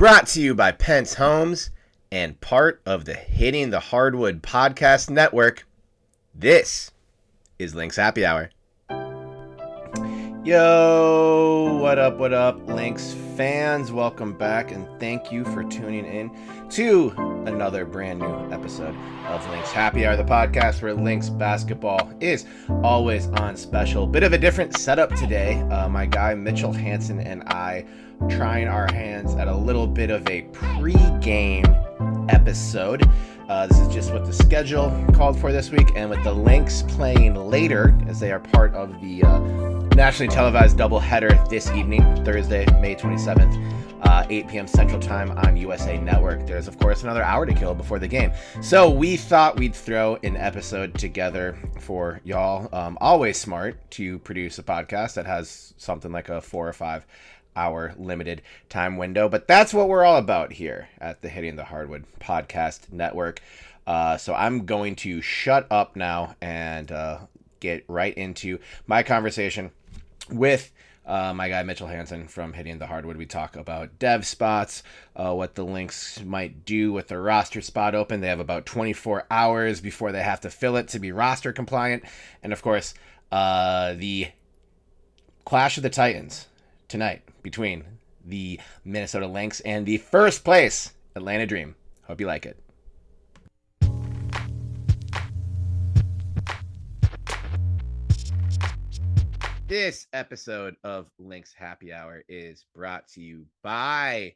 Brought to you by Pentz Homes and part of the Hitting the Hardwood podcast network. This is Lynx Happy Hour. Yo, what up, Lynx fans? Welcome back, and thank you for tuning in to another brand new episode of Lynx Happy Hour, the podcast where Lynx basketball is always on special. Bit of a different setup today. My guy Mitchell HANSEN and I trying our hands at a little bit of a pre-game episode. This is just what the schedule called for this week, and with the Lynx playing later, as they are part of the nationally televised doubleheader this evening, Thursday, May 27th, 8 p.m. Central Time on USA Network. There's, of course, another hour to kill before the game. So we thought we'd throw an episode together for y'all. Always smart to produce a podcast that has something like a 4 or 5 hour limited time window, but that's what we're all about here at the Hitting the Hardwood podcast network. So I'm going to shut up now and get right into my conversation with my guy Mitchell HANSEN from Hitting the Hardwood. We talk about dev spots, what the Lynx might do with the roster spot open. They have about 24 hours before they have to fill it to be roster compliant, and of course the Clash of the Titans tonight between the Minnesota Lynx and the first place Atlanta Dream. Hope you like it. This episode of Lynx Happy Hour is brought to you by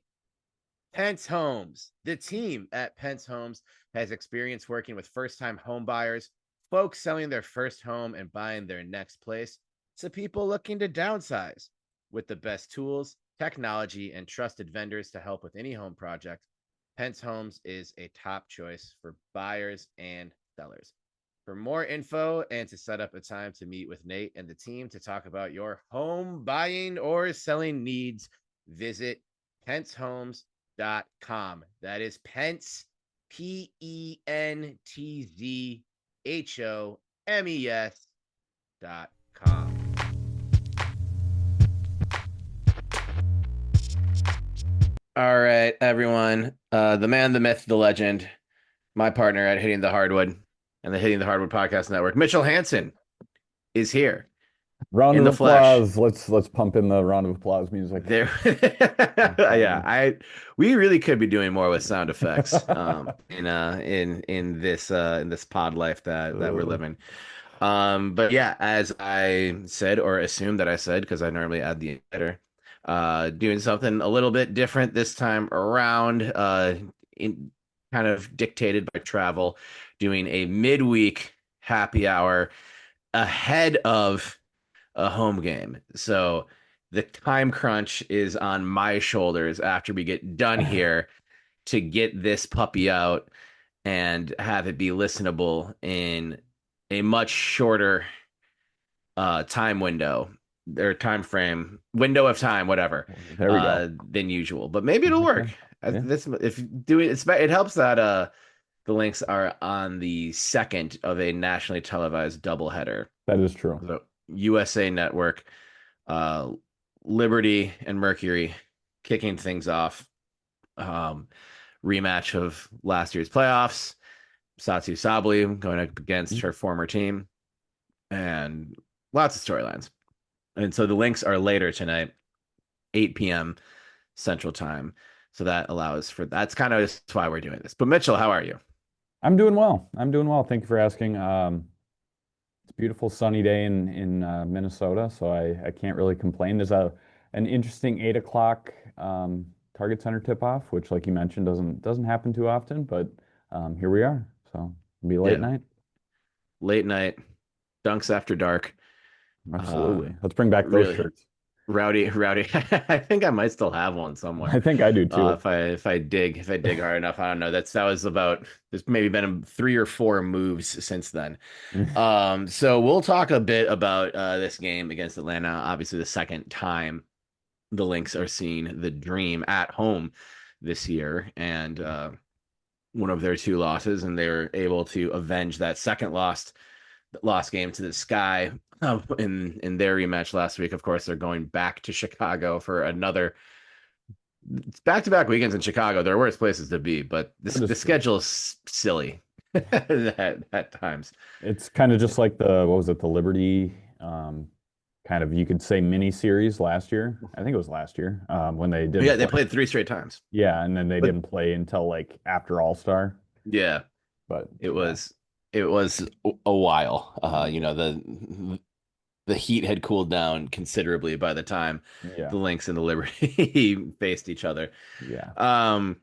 Pentz Homes. The team at Pentz Homes has experience working with first-time home buyers, folks selling their first home and buying their next place, to people looking to downsize. With the best tools, technology, and trusted vendors to help with any home project, Pentz Homes is a top choice for buyers and sellers. For more info and to set up a time to meet with Nate and the team to talk about your home buying or selling needs, visit pentzhomes.com. That is Pentz, pentzhomes.com. All right, everyone. The man, the myth, the legend, my partner at Hitting the Hardwood and the Hitting the Hardwood podcast network, Mitchell HANSEN, is here. Round in of the flesh. applause. Let's pump in the round of applause music. There, yeah. We really could be doing more with sound effects in this pod life that we're living. But yeah, as I said or assumed that I said, because I normally add the editor. Doing something a little bit different this time around, kind of dictated by travel, doing a midweek happy hour ahead of a home game. So the time crunch is on my shoulders after we get done here to get this puppy out and have it be listenable in a much shorter time window. Their time frame, window of time, whatever, There we go. than usual. But maybe it'll work. Yeah. It helps that the Lynx are on the second of a nationally televised doubleheader. That is true. The USA Network, Liberty and Mercury kicking things off. Rematch of last year's playoffs. Satsu Sabli going up against her former team, and lots of storylines. And so the Lynx are later tonight, 8 p.m. Central Time. So that allows for that's kind of just why we're doing this. But Mitchell, how are you? I'm doing well. Thank you for asking. It's a beautiful sunny day in Minnesota, so I can't really complain. There's an interesting 8 o'clock Target Center tip-off, which, like you mentioned, doesn't happen too often, but here we are. So it'll be late night. Late night, dunks after dark. Absolutely. Let's bring back those shirts. Rowdy. I think I might still have one somewhere. I think I do too. If I dig hard enough, I don't know. That was about. There's maybe been 3 or 4 moves since then. So we'll talk a bit about this game against Atlanta. Obviously, the second time the Lynx are seeing the Dream at home this year, and one of their 2 losses, and they were able to avenge that second lost game to the Sky in their rematch last week. Of course, they're going back to Chicago for another it's back-to-back weekends in Chicago. There are worse places to be, but That is the true. schedule is silly at times. It's kind of just like the what was it, the Liberty kind of you could say mini series last year. I think it was last year when they didn't Yeah, they play. played three straight times, Yeah, and then they but didn't play until like after All-Star. yeah, But it yeah, was it was a while. The heat had cooled down considerably by the time yeah, the Lynx and the Liberty faced each other. yeah. Um,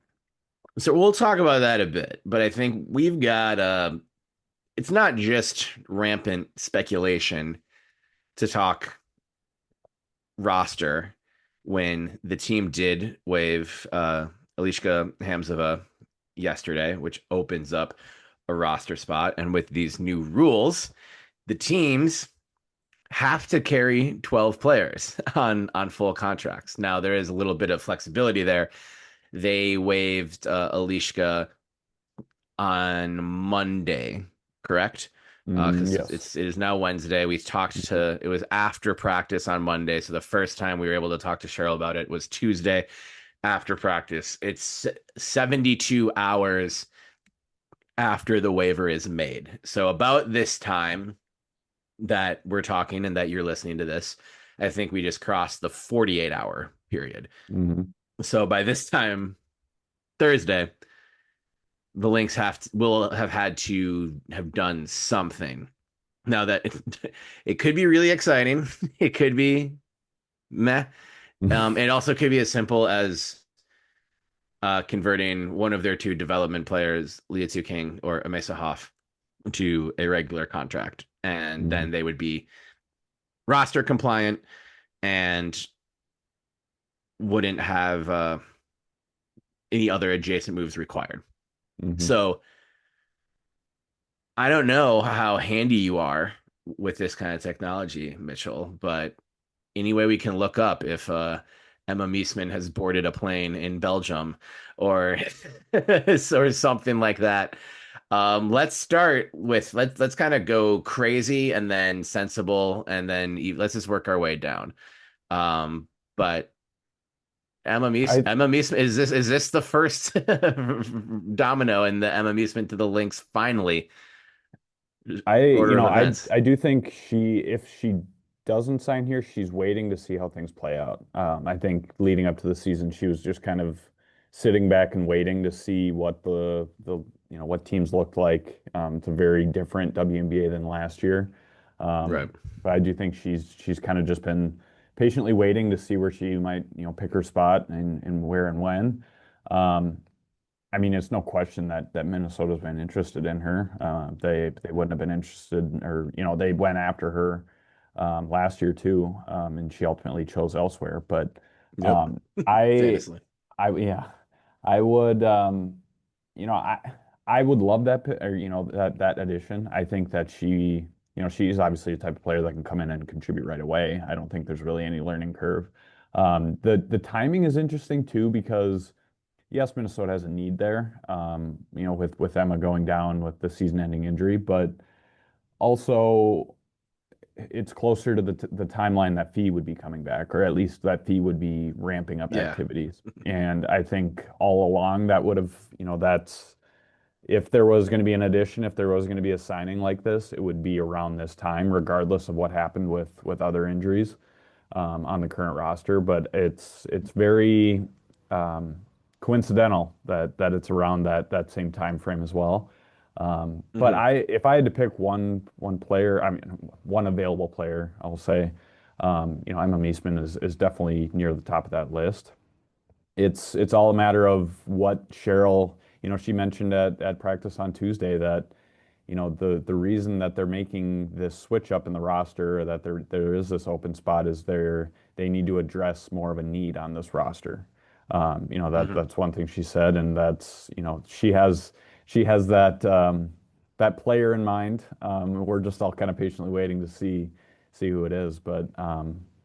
so we'll talk about that a bit, but I think we've got it's not just rampant speculation to talk roster when the team did waive Alishka Hamzova yesterday, which opens up a roster spot. And with these new rules, the teams have to carry 12 players on full contracts. Now there is a little bit of flexibility there. They waived Alishka on Monday, correct? Because Yes. it is now Wednesday. We talked to it was after practice on Monday, so the first time we were able to talk to Cheryl about it was Tuesday after practice. It's 72 hours after the waiver is made. So about this time that we're talking and that you're listening to this, I think we just crossed the 48-hour period. Hmm. So by this time Thursday, the Lynx will have had to have done something. Now that it could be really exciting, it could be meh. It also could be as simple as converting one of their two development players, Leah Tzu King or Amesa Hoff, to a regular contract, and Hmm. then they would be roster compliant and wouldn't have any other adjacent moves required. Hmm. So I don't know how handy you are with this kind of technology, Mitchell, but any way we can look up if Emma Meesman has boarded a plane in Belgium or or something like that. Let's start with let's kind of go crazy and then sensible and then let's just work our way down. But I Emma Meesman is this the first domino in the Emma Meesman to the Lynx finally you order of know, events? I do think if she doesn't sign here, she's waiting to see how things play out. I think leading up to the season, she was just kind of sitting back and waiting to see what the what teams looked like. It's a very different WNBA than last year. Right. But I do think she's kind of just been patiently waiting to see where she might, pick her spot and where and when. Um, I mean, it's no question that Minnesota's been interested in her. They wouldn't have been interested, or they went after her last year too, and she ultimately chose elsewhere. But Yep. um, I, Famously. yeah, I would, you know, I I would love that, or that addition. I think that she's obviously the type of player that can come in and contribute right away. I don't think there's really any learning curve. The timing is interesting too because yes, Minnesota has a need there, with Emma going down with the season-ending injury, but also it's closer to the timeline that Fee would be coming back, or at least that Fee would be ramping up Yeah. activities. And I think all along that would have, that's if there was going to be an addition, if there was going to be a signing like this, it would be around this time, regardless of what happened with other injuries on the current roster. But it's very um, coincidental that it's around that same time frame as well. But Hmm. if I had to pick one player, I mean one available player, I'll say, Emma Meesman is definitely near the top of that list. It's all a matter of what Cheryl, she mentioned at practice on Tuesday that the reason that they're making this switch up in the roster, or that there is this open spot, is they need to address more of a need on this roster. Hmm. That's one thing she said, and that's she has that player in mind. We're just all kind of patiently waiting to see who it is, but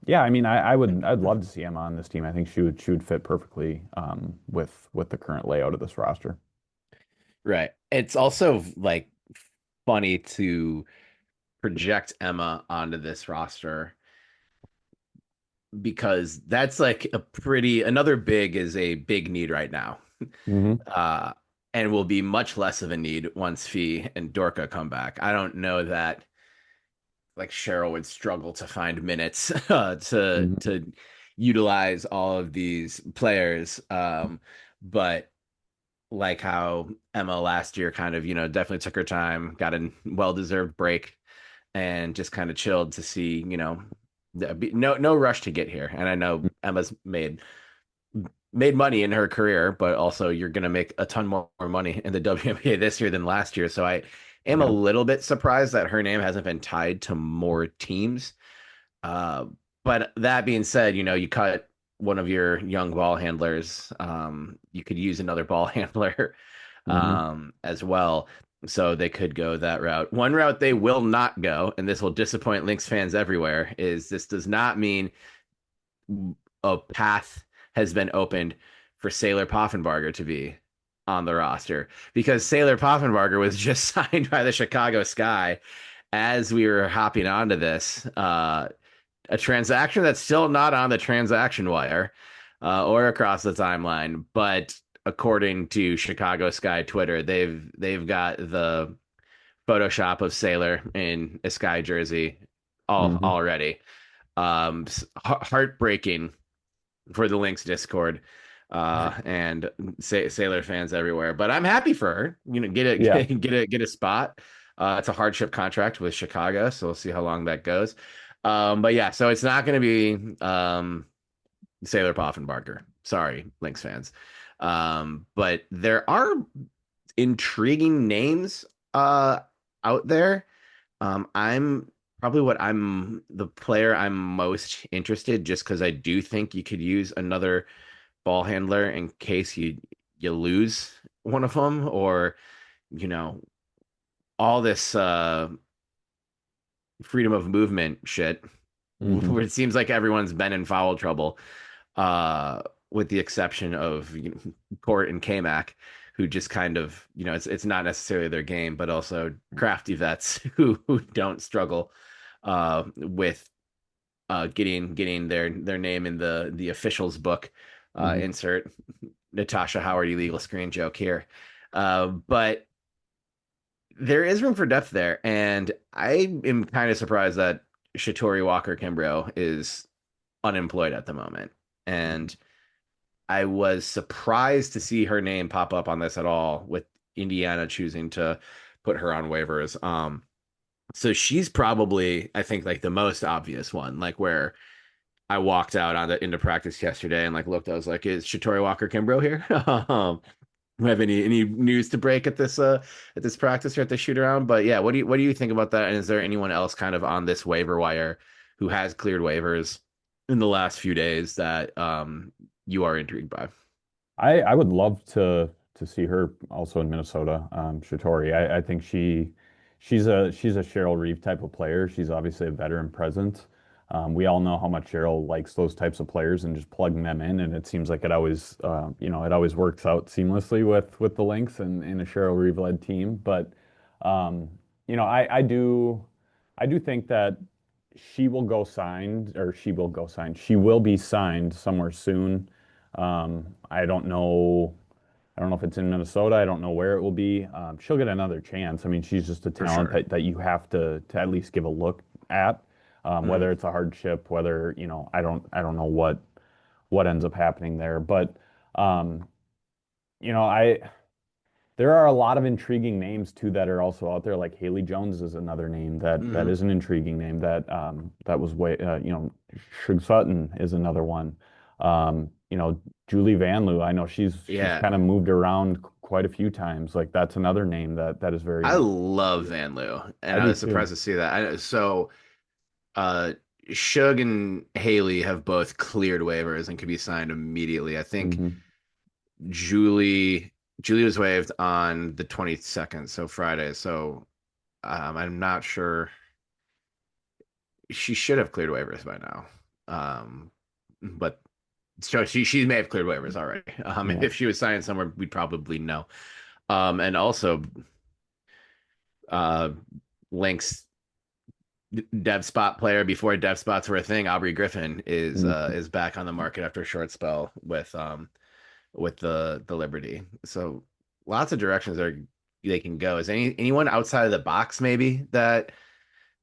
yeah, I mean, I'd love to see Emma on this team. I think she would fit perfectly with the current layout of this roster. Right. It's also like funny to project Emma onto this roster because that's like a pretty another big is a big need right now. Hmm. Uh, and will be much less of a need once Fee and Dorka come back. I don't know that like Cheryl would struggle to find minutes Hmm. to utilize all of these players. But like how Emma last year kind of, definitely took her time, got a well-deserved break, and just kind of chilled to see, no rush to get here. And I know Emma's made money in her career, but also you're going to make a ton more money in the WNBA this year than last year. So I am a Yeah. little bit surprised that her name hasn't been tied to more teams. Uh, but that being said, you cut one of your young ball handlers. You could use another ball handler Hmm. as well. So they could go that route. One route they will not go, and this will disappoint Lynx fans everywhere, is this does not mean a path has been opened for Sailor Poffenbarger to be on the roster because Sailor Poffenbarger was just signed by the Chicago Sky as we were hopping onto this. A transaction that's still not on the transaction wire or across the timeline, but according to Chicago Sky Twitter, they've got the Photoshop of Sailor in a Sky jersey Hmm. already. Heartbreaking for the Lynx Discord and Sailor fans everywhere. But I'm happy for her. Get a Yeah. get a spot. It's a hardship contract with Chicago, so we'll see how long that goes. But yeah, so it's not going to be Sailor Poffenbarger. Sorry, Lynx fans. But there are intriguing names uh, out there. I'm probably what I'm the player I'm most interested just because I do think you could use another ball handler in case you lose one of them or you know all this freedom of movement shit Hmm. where it seems like everyone's been in foul trouble uh with the exception of Court and K-Mac who just kind of it's not necessarily their game but also crafty vets who don't struggle with getting their name in the officials book. Hmm. Insert Natasha Howard illegal screen joke here, but there is room for depth there, and I am kind of surprised that Shatori Walker Kimbrough is unemployed at the moment, and I was surprised to see her name pop up on this at all, with Indiana choosing to put her on waivers. So she's probably, I think, like the most obvious one, like where I walked out into practice yesterday and like looked. I was like, "Is Shatori Walker Kimbrough here? Have any news to break at this practice or at this shoot around?" But yeah, what do you think about that? And is there anyone else kind of on this waiver wire who has cleared waivers in the last few days that you are intrigued by? I would love to see her also in Minnesota. Shatori. I think she's a Cheryl Reeve type of player. She's obviously a veteran presence. We all know how much Cheryl likes those types of players and just plugging them in, and it seems like it always it always works out seamlessly with the Lynx and in a Cheryl Reeve led team. But um, I do think that she will be signed somewhere soon. I don't know. I don't know if it's in Minnesota. I don't know where it will be. She'll get another chance. I mean, she's just a For talent sure. that you have to at least give a look at. Whether Mm, it's a hardship, whether, I don't know what ends up happening there. But um, you know, I there are a lot of intriguing names too that are also out there. Like Haley Jones is another name that mm, is an intriguing name that was way Shug Sutton is another one. Julie Vanloo. I know she's yeah, kind of moved around quite a few times. Like that's another name that is very I interesting. love Van Loo, and I I do was too. surprised to see that. So uh, Shug and Haley have both cleared waivers and could be signed immediately. I think Hmm. Julie Julie was waived on the 22nd, so Friday. So I'm not sure she should have cleared waivers by now. But so she may have cleared waivers already. Yeah. If she was signed somewhere, we'd probably know. And also uh, Lynx dev spot player before dev spots were a thing. Aubrey Griffin Mhm. is back on the market after a short spell with the Liberty. So lots of directions they can go. Is anyone outside of the box maybe that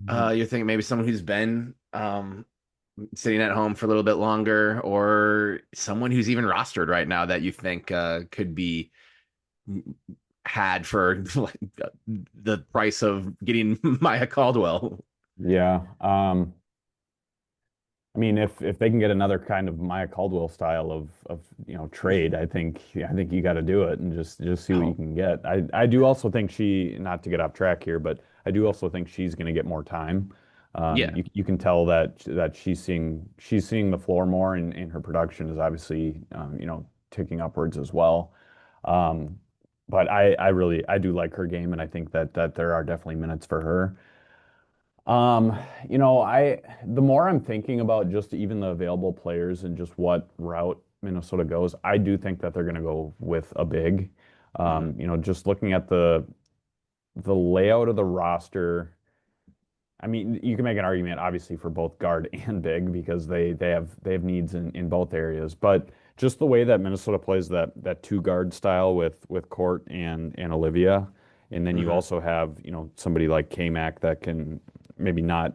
you're thinking maybe someone who's been sitting at home for a little bit longer, or someone who's even rostered right now that you think could be had for like, the price of getting Maya Caldwell? Yeah. I mean, if they can get another kind of Maya Caldwell style of trade, I think you got to do it and just see what you Oh, can get. I do also think not to get off track here, but I do also think she's going to get more time. yeah. You can tell that she's seeing the floor more, and her production is obviously ticking upwards as well. Um, but I do like her game, and I think that there are definitely minutes for her. Um, the more I'm thinking about just even the available players and just what route Minnesota goes, I do think that they're going to go with a big. Mhm. Just looking at the layout of the roster, I mean, you can make an argument obviously for both guard and big because they have needs in both areas. But just the way that Minnesota plays that two guard style with Court and Olivia, and then you Mhm. also have somebody like K-Mac that can maybe not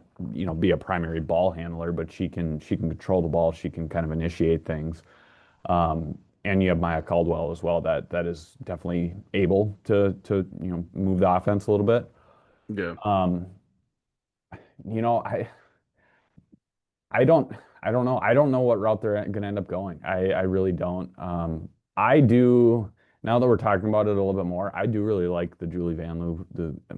be a primary ball handler, but she can control the ball. She can kind of initiate things. And you have Maya Caldwell as well that is definitely able to move the offense a little bit. Yeah. Um, you know, I don't I don't know. I don't know what route they're going to end up going. I really don't. I do now that we're talking about it a little bit more. I do really like the Julie Van Loo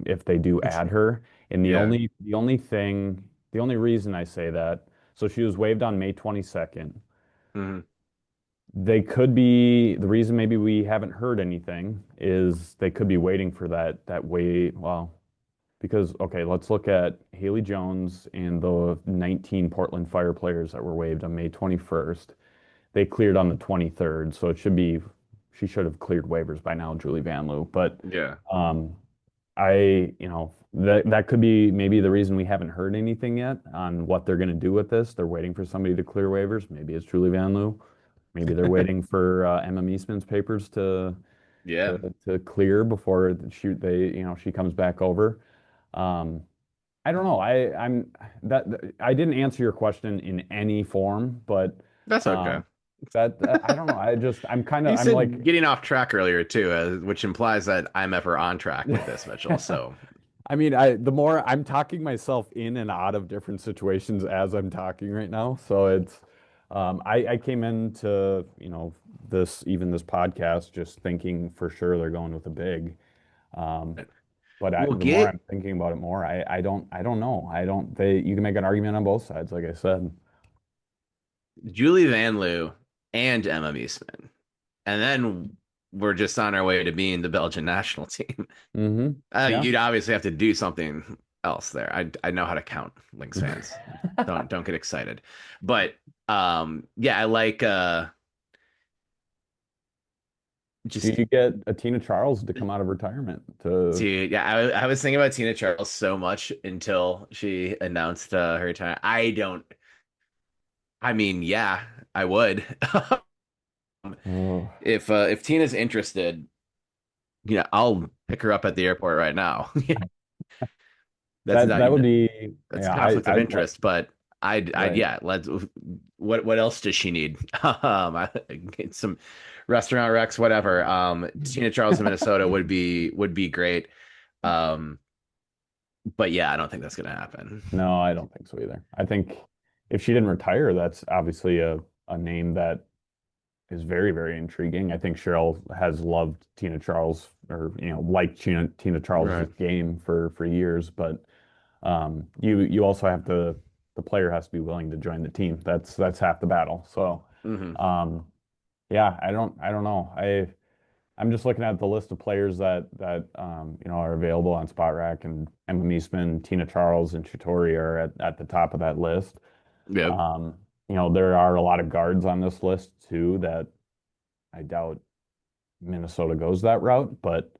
if they do add her. And Yeah. the only reason I say that, so she was waived on May 22nd. Mhm. The reason maybe we haven't heard anything is they could be waiting for that well, because, okay, let's look at Haley Jones and the 19 Portland Fire players that were waived on May 21st. They cleared on the 23rd, so she should have cleared waivers by now, Julie Van Loo. But Yeah. um, that could be maybe the reason we haven't heard anything yet on what they're going to do with this. They're waiting for somebody to clear waivers. Maybe it's Julie Van Loo. Maybe they're waiting for Emma Meesman's papers Yeah. to clear before she comes back over. Um, I don't know. I didn't answer your question in any form, but That's okay. um, I don't know. You I'm said like, getting off track earlier too, which implies that I'm ever on track with this, Mitchell. So I mean, the more I'm talking myself in and out of different situations as I'm talking right now. So I came into, this podcast just thinking for sure they're going with a big. Um, But we'll the more get I'm thinking about it more, I don't know. You can make an argument on both sides, like I said. Julie Van Loo and Emma Meesman, and then we're just on our way to being the Belgian national team. Yeah. You'd obviously have to do something else there. I know how to count, Lynx fans. Don't get excited. But yeah, I like Do just you get a Tina Charles to come out of retirement to? yeah, I was thinking about Tina Charles so much until she announced her retirement. I mean, yeah, I would. Oh, If Tina's interested, I'll pick her up at the airport right now. That's not that would be, that's a yeah. conflict of I'd like, interest, but I'd right. yeah, let's what else does she need? Get some restaurant recs, whatever. Tina Charles in Minnesota would be great. Um, but yeah, I don't think that's gonna happen. No, I don't think so either. I think if she didn't retire, that's obviously a name that is very, very intriguing. I think Cheryl has loved Tina Charles or, liked Tina Charles's Right. game for years, but you also have the player has to be willing to join the team. That's half the battle. So, Hmm. um, yeah, I don't know. I'm just looking at the list of players that are available on Spot Rack, and Emma Meesman, Tina Charles, and Chitori are at the top of that list. Yep. Um, there are a lot of guards on this list too that I doubt Minnesota goes that route, but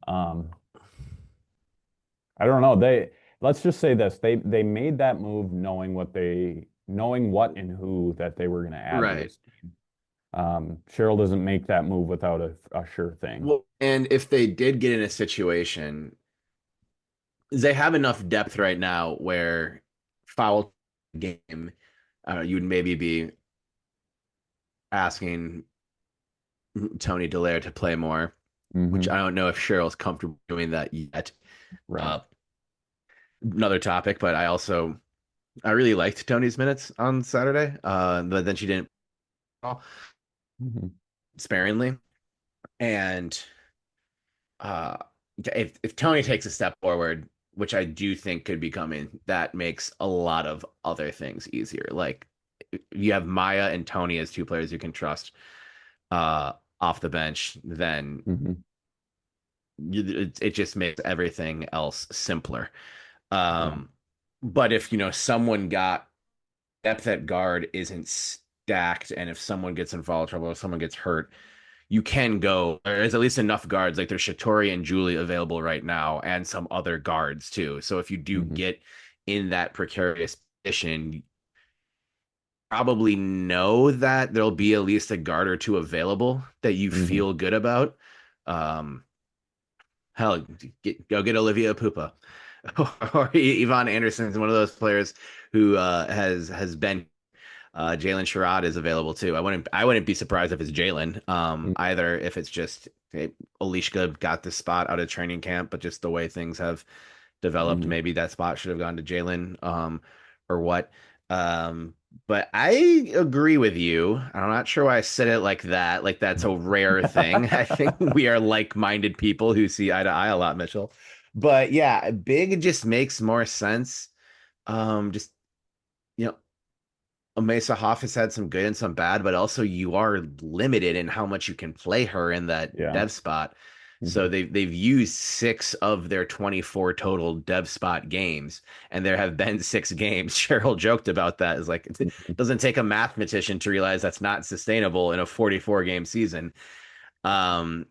um, I don't know. let's just say this. They made that move knowing what and who that they were going to add to Right. this team. Cheryl doesn't make that move without a sure thing. Well, and if they did get in a situation, they have enough depth right now where foul game, you would maybe be asking Tony Delaire to play more, which Hmm. I don't know if Cheryl's comfortable doing that yet. Right. Uh, Another topic, but I really liked Tony's minutes on Saturday, but then she didn't Hmm. sparingly. And uh, if Tony takes a step forward, which I do think could be coming, that makes a lot of other things easier. Like you have Maya and Tony as two players you can trust off the bench, then Hmm. it just makes everything else simpler. Yeah. Um, but if someone got depth at guard isn't stacked, and if someone gets in foul trouble, if someone gets hurt, you can go. There's at least enough guards. Like there's Shatori and Julie available right now, and some other guards too. So if you do Hmm. get in that precarious position, you probably know that there'll be at least a guard or two available that you Hmm. feel good about. Um, Hell, go get Olivia Pupa or Yvonne Anderson is one of those players who has been. Jalen Sherrod is available too. I wouldn't be surprised if it's Jalen. Either if it's just hey, Alishka got the spot out of training camp, but just the way things have developed, Hmm. maybe that spot should have gone to Jalen, or what. Um, but I agree with you. I'm not sure why I said it like that. Like that's a rare thing. I think we are like-minded people who see eye to eye a lot, Mitchell. But yeah, big just makes more sense. Just you know, Mesa Hoff has had some good and some bad, but also you are limited in how much you can play her in that Yeah. dev spot. So Hmm. they've used 6 of their 24 total dev spot games, and there have been 6 games. Cheryl joked about that. Is like it doesn't take a mathematician to realize that's not sustainable in a 44 game season. Um,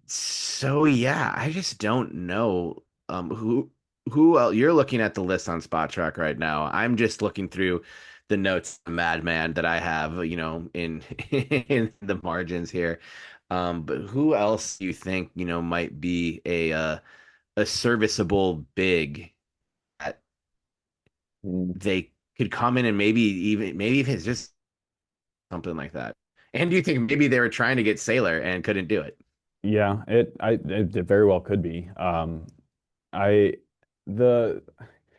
so yeah, I just don't know who else. You're looking at the list on Spot Track right now. I'm just looking through the notes, Madman, that I have, in in the margins here. But who else do you think, might be a serviceable big that they could come in and maybe if it's just something like that. And do you think maybe they were trying to get Sailor and couldn't do it? Yeah, it very well could be. I the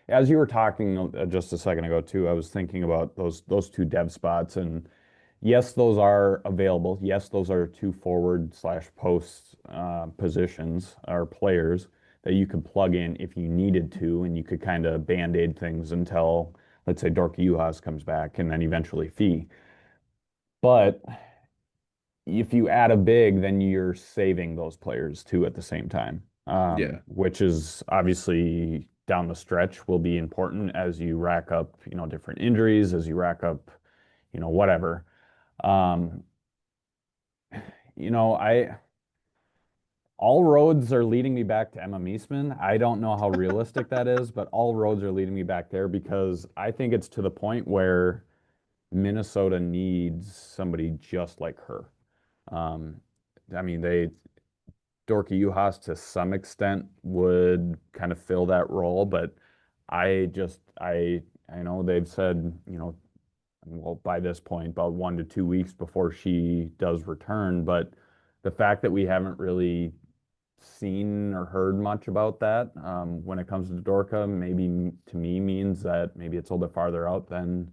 as you were talking just a second ago too, I was thinking about those two dev spots, and yes, those are available. Yes, those are two forward slash post positions or players that you could plug in if you needed to, and you could kind of band-aid things until, let's say, Dorka Juhas comes back, and then eventually Fee. But if you add a big, then you're saving those players too at the same time, Yeah. which is obviously down the stretch will be important as you rack up, different injuries, as you rack up, whatever. Um, I all roads are leading me back to Emma Meesman. I don't know how realistic that is, but all roads are leading me back there because I think it's to the point where Minnesota needs somebody just like her. Um, I mean, Dorky Juhas to some extent would kind of fill that role, but I know they've said, well, by this point, about 1 to 2 weeks before she does return, but the fact that we haven't really seen or heard much about that when it comes to Dorka, maybe to me means that maybe it's a little bit farther out than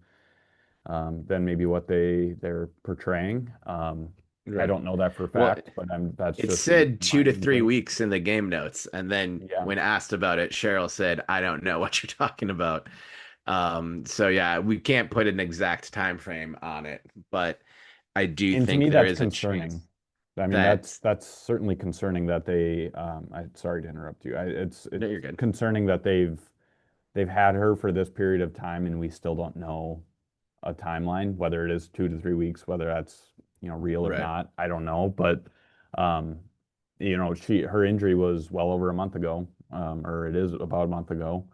maybe what they're portraying. I Right. don't know that for a Well, fact, but that's it just me, said two my to three inkling. weeks in the game notes, and then Yeah. when asked about it, Cheryl said, "I don't know what you're talking about." So yeah, we can't put an exact time frame on it, but I do And to think me, there that's is a concerning. chance I mean, that that's certainly concerning that sorry to interrupt you. no, It's you're good. concerning that they've had her for this period of time and we still don't know a timeline, whether it is 2 to 3 weeks, whether that's, real or Right. not, I don't know. But um, her injury was well over a month ago, or it is about a month ago.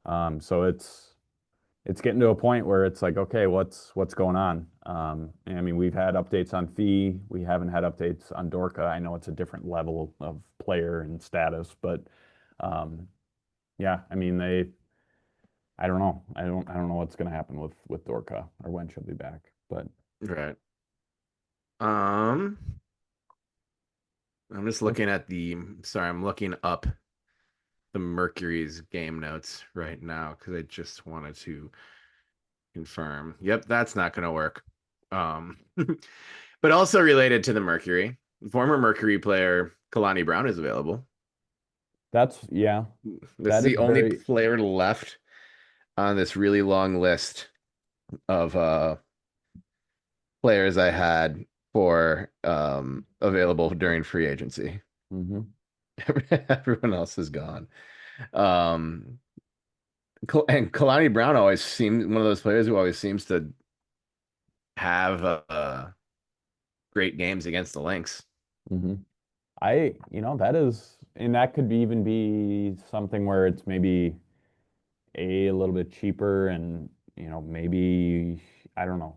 So it's getting to a point where it's like, okay, what's going on? And I mean, we've had updates on Fee. We haven't had updates on Dorka. I know it's a different level of player and status, but um, yeah, I mean, I don't know. I don't know what's going to happen with Dorka or when she'll be back. But Right. Um, I'm just what's looking at sorry, I'm looking up the Mercury's game notes right now because I just wanted to confirm. Yep, that's not going to work. Um, but also related to the Mercury, former Mercury player Kalani Brown is available. yeah, This is that is the only very. player left on this really long list of players I had for available during free agency. Mhm. Everyone else is gone. Um, and Kalani Brown always seems one of those players who always seems to have great games against the Lynx. Mhm. That is, and that could even be something where it's maybe a little bit cheaper and, maybe, I don't know.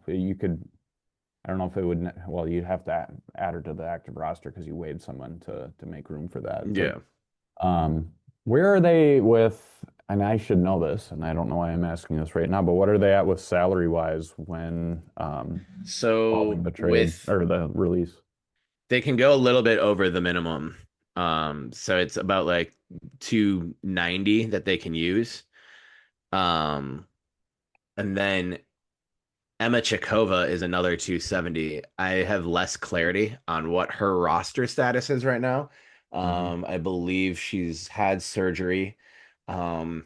I don't know if it would, well, you'd have to add her to the active roster because you waived someone to make room for that. But Yeah. um, where are they with, and I should know this, and I don't know why I'm asking this right now, but what are they at with salary wise when following So the trade with or the release? they can go a little bit over the minimum. So it's about like 290 that they can use. Um, and then Emma Chikova is another 270. I have less clarity on what her roster status is right now. Hmm. I believe she's had surgery. Um,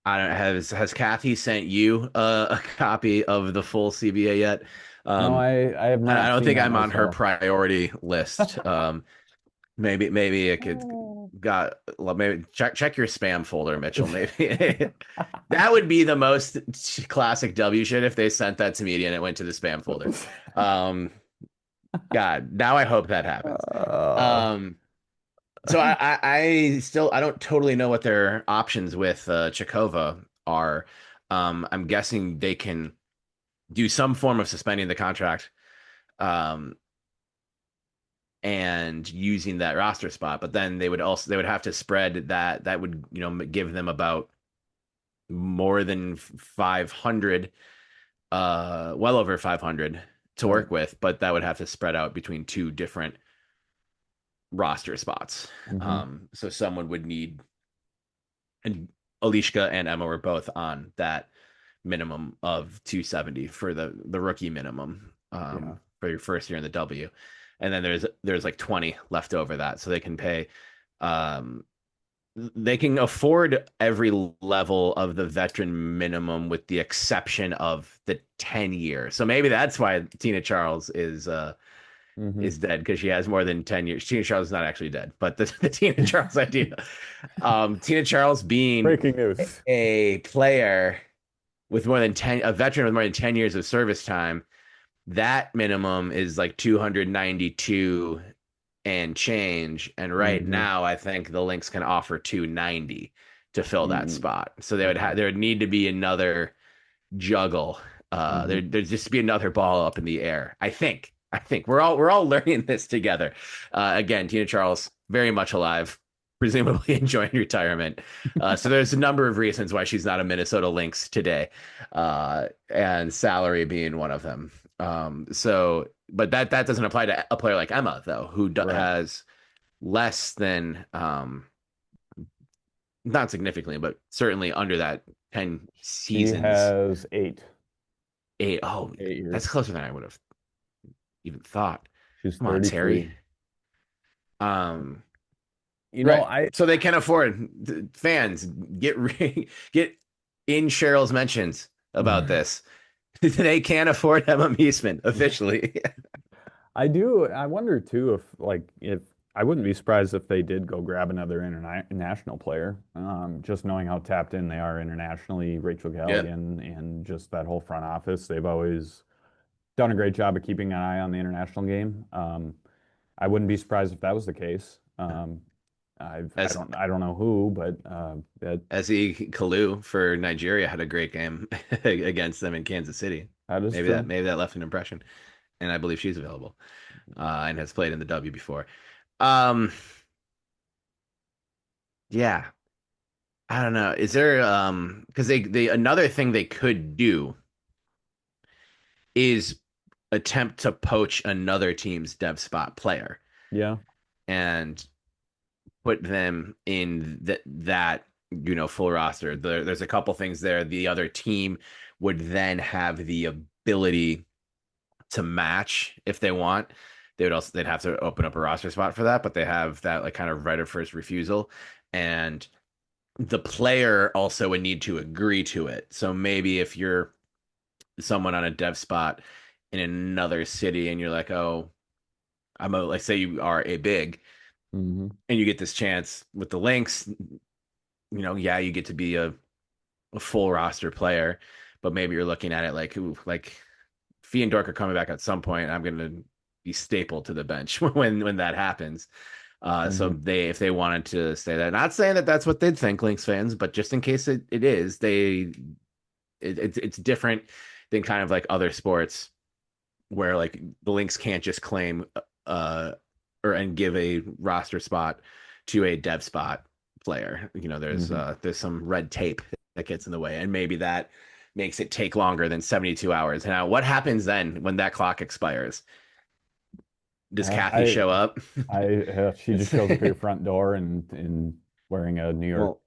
I don't has Kathy sent you a copy of the full CBA yet? No, Um, I have I not don't seen think that I'm on her myself. priority list. Maybe it could got well, maybe check your spam folder, Mitchell. Maybe that would be the most classic W shit if they sent that to me and it went to the spam folder. Um, God, now I hope that happens. Uh, Um, so I still I don't totally know what their options with Chakova are. I'm guessing they can do some form of suspending the contract. Um, and using that roster spot. But then they would have to spread that would give them about more than 500, well over 500 to right. work with. But that would have to spread out between two different roster spots. Hmm. So someone would need, and Alishka and Emma were both on that minimum of 270 for the rookie minimum Yeah. for your first year in the W. And then there's like 20 left over that. So um, they can afford every level of the veteran minimum with the exception of the 10 year. So maybe that's why Tina Charles Hmm. is dead because she has more than 10 years. Tina Charles is not actually dead, but the Tina Charles idea. Tina Charles being Breaking news. a player with more than 10, a veteran with more than 10 years of service time, that minimum is like 292 and change. And right Hmm. now, I think the Lynx can offer 290 to fill that Mm. spot. So Okay. there would need to be another juggle. Hmm. There'd just be another ball up in the air. I think we're all learning this together. Again, Tina Charles very much alive, presumably enjoying retirement. So there's a number of reasons why she's not a Minnesota Lynx today, and salary being one of them. But that doesn't apply to a player like Emma though, who Right. has less than not significantly, but certainly under that 10 She seasons. has eight. Eight. Oh, Eight that's years. closer than I would have even thought. She's Come on, Terry. 33. Um, right. I So they can afford fans get in Cheryl's mentions about this. They can't afford Emma Meesman officially. I do. I wonder too if I wouldn't be surprised if they did go grab another international player. Just knowing how tapped in they are internationally, Rachel Yeah. Galligan and just that whole front office, they've always done a great job of keeping an eye on the international game. I wouldn't be surprised if that was the case. As I don't know who, but Ezzy Kalu for Nigeria had a great game against them in Kansas City. that is true. Maybe that left an impression, and I believe she's available and has played in the W before. Um, yeah, I don't know. Is there because they another thing they could do is attempt to poach another team's dev spot player Yeah. and put them in that full roster. There's a couple things there. The other team would then have the ability to match if they want. They'd have to open up a roster spot for that, but they have that like kind of right of first refusal, and the player also would need to agree to it. So maybe if you're someone on a dev spot in another city and you're like, oh, like say you are a big Hmm. and you get this chance with the Lynx, yeah, you get to be a full roster player, but maybe you're looking at it like, ooh, like Fee and Dork are coming back at some point. I'm going to be stapled to the bench when that happens. So Hmm. if they wanted to say that, not saying that that's what they'd think, Lynx fans, but just in case it is, it's different than kind of like other sports where like the Lynx can't just claim and give a roster spot to a dev spot player. Hmm. There's some red tape that gets in the way, and maybe that makes it take longer than 72 hours. Now, what happens then when that clock expires? Does Uh, Kathy I show up? she just shows up at your front door and wearing a New York Well,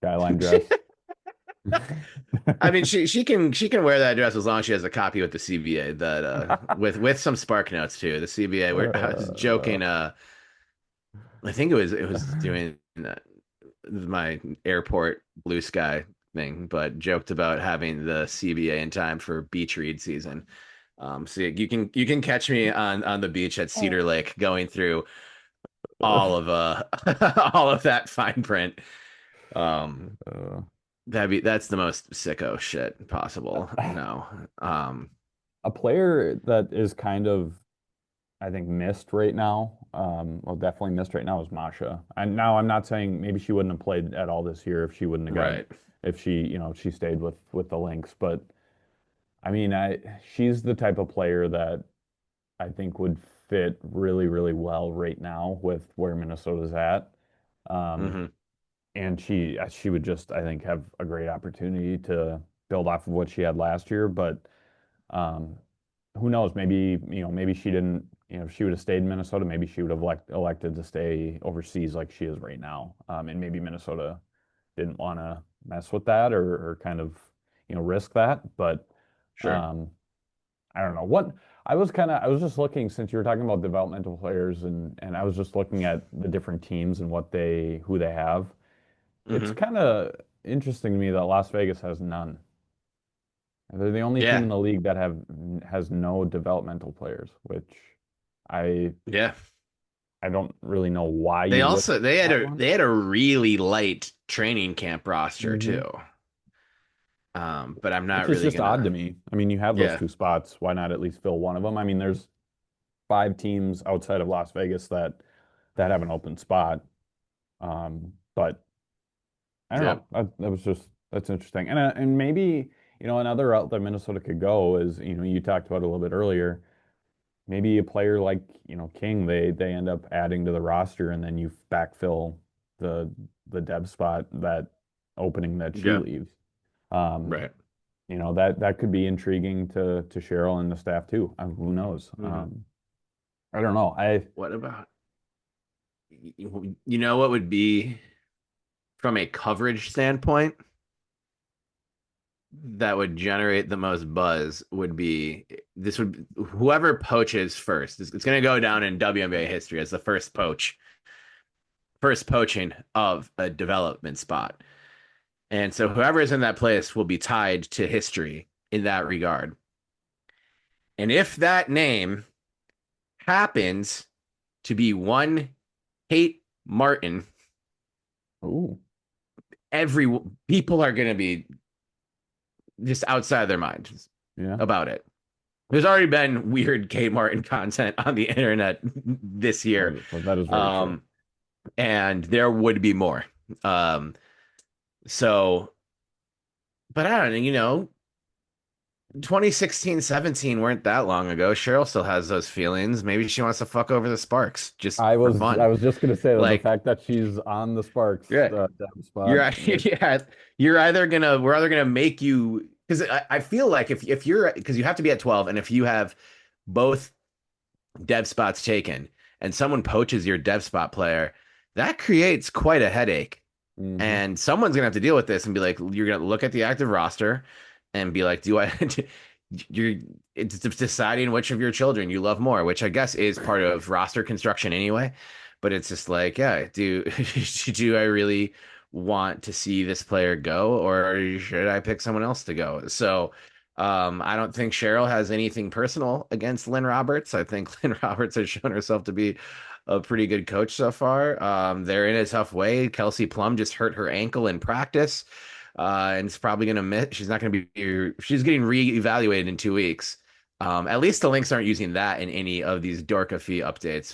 skyline dress. I mean, she can wear that dress as long as she has a copy with the CBA that with some spark notes too. The CBA. I was Uh, joking. I think it was doing my airport blue sky thing, but joked about having the CBA in time for beach read season. So you can catch me on the beach at Cedar Lake going through all of all of that fine print. Um, uh, that's the most sicko shit possible. No. Um, a player that is kind of, I think, missed right now, well, definitely missed right now is Masha. And now I'm not saying maybe she wouldn't have played at all this year if she wouldn't have got, right. if she, if she stayed with the Lynx. But I mean, she's the type of player that I think would fit really, really well right now with where Minnesota's at. Um, Hmm. and she would just, I think, have a great opportunity to build off of what she had last year. But um, who knows? Maybe, maybe she didn't, if she would have stayed in Minnesota, maybe she would have elected to stay overseas like she is right now. And maybe Minnesota didn't want to mess with that or kind of, risk that. But Sure. um, I don't know what I was just looking since you were talking about developmental players and I was just looking at the different teams and who they have. It's Hmm. kind of interesting to me that Las Vegas has none. They're the only team Yeah. in the league that has no developmental players, which I Yeah. I don't really know why They you would also they had have a one. they had a really light training camp roster Hmm. too. But I'm not Which is really just odd to gonna. me. I mean, you have those Yeah. two spots. Why not at least fill one of them? I mean, there's five teams outside of Las Vegas that have an open spot. But I don't Yep. know. That was just that's interesting. And maybe, another route that Minnesota could go is, you talked about it a little bit earlier. Maybe a player like, King, they end up adding to the roster and then you backfill the the dev spot, that opening that she Yeah. leaves. Um, Right. that could be intriguing to Cheryl and the staff too. Who knows? Hmm. I don't know. What about what would be from a coverage standpoint that would generate the most buzz would be this would whoever poaches first. It's going to go down in WNBA history as the first poaching of a development spot. And so whoever is in that place will be tied to history in that regard. And if that name happens to be one Kate Martin, Ooh, every people are going to be just outside their minds yeah. about it. There's already been weird Kate Martin content on the internet this year. That is very true. Um, and there would be more. Um, so, but I don't know, 2016, 17 weren't that long ago. Cheryl still has those feelings. Maybe she wants to fuck over the Sparks just for I fun. was just gonna say that the Like, fact that she's on the Sparks yeah, depth spot. yeah, we're either gonna make you because I feel like if you're because you have to be at 12, and if you have both dev spots taken and someone poaches your dev spot player, that creates quite a headache. Hmm. And someone's gonna have to deal with this and be like, you're gonna look at the active roster and be like, do I? You're it's deciding which of your children you love more, which I guess is part of roster construction anyway. But it's just like, yeah, do I really want to see this player go, or should I pick someone else to go? So, I don't think Cheryl has anything personal against Lynn Roberts. I think Lynn Roberts has shown herself to be a pretty good coach so far. They're in a tough way. Kelsey Plum just hurt her ankle in practice, and it's probably going to miss. She's not going to be. She's getting reevaluated in 2 weeks. At least the Lynx aren't using that in any of these Dorka fee updates.